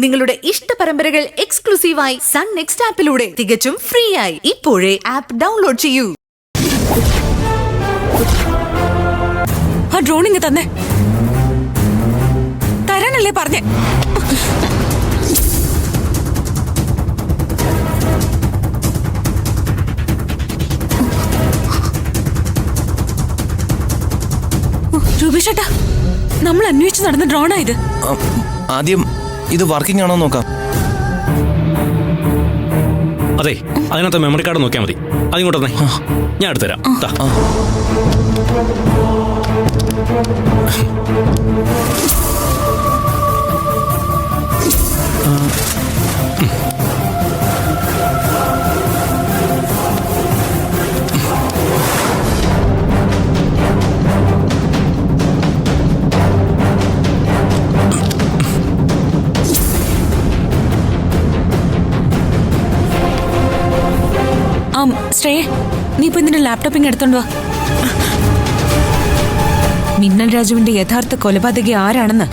നിങ്ങളുടെ ഇഷ്ട പരമ്പരകൾ എക്സ്ക്ലൂസീവായി സൺ നെക്സ്റ്റ് ആപ്പിലൂടെ തികച്ചും ഫ്രീ ആയി ഇപ്പോഴേ ആപ്പ് ഡൗൺലോഡ് ചെയ്യൂ. ആ ഡ്രോണിങ് തന്നെ തരാനല്ലേ പറഞ്ഞേ. രൂപേഷേട്ടാ, നമ്മൾ അന്വേഷിച്ച് നടന്ന ഡ്രോണാ ഇത്. ആദ്യം ഇത് വർക്കിംഗ് ആണോ നോക്കാം. അതെ, അതിനകത്ത് മെമ്മറി കാർഡ് നോക്കിയാൽ മതി. അതിങ്ങോട്ട് തന്നെ ഞാൻ എടുത്തുതരാം. ശ്രേയ, നീ ഇപ്പൊ ഇതിന്റെ ലാപ്ടോപ്പിങ് എടുത്തോണ്ട് വാ. മിന്നൽ രാജുവിന്റെ യഥാർത്ഥ കൊലപാതകി ആരാണെന്ന്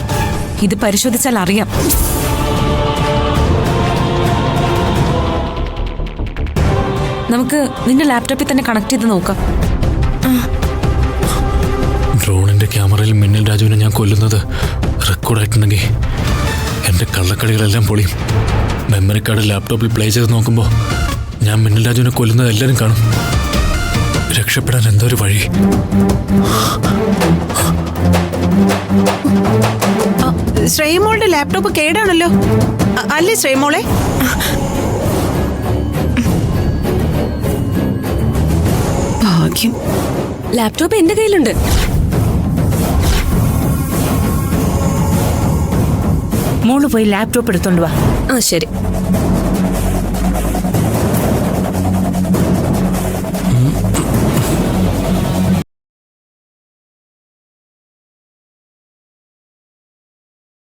ഇത് പരിശോധിച്ചാൽ അറിയാം. നമുക്ക് നിന്റെ ലാപ്ടോപ്പിൽ തന്നെ കണക്ട് ചെയ്ത് നോക്കാം. ഡ്രോണിന്റെ ക്യാമറയിൽ മിന്നൽ രാജുവിനെ ഞാൻ കൊല്ലുന്നത് റെക്കോർഡായിട്ടുണ്ടെങ്കിൽ എന്റെ കള്ളക്കളികളെല്ലാം പൊളിയും. മെമ്മറി കാർഡ് ലാപ്ടോപ്പിൽ പ്ലേ ചെയ്ത് നോക്കുമ്പോൾ ഞാൻ മിന്നൽ രാജുവിനെ കൊല്ലുന്നത് എല്ലാവരും കാണും. രക്ഷപ്പെടാൻ എന്തോ ഒരു വഴി. ശ്രേയമോളുടെ ലാപ്ടോപ്പ് കേടാണല്ലോ അല്ലേ ശ്രേയമോളെ? ഭാഗ്യം, ലാപ്ടോപ്പ് എന്റെ കയ്യിലുണ്ട്. മോള് പോയി ലാപ്ടോപ്പ് എടുത്തോണ്ട് വാ. ആ ശരി.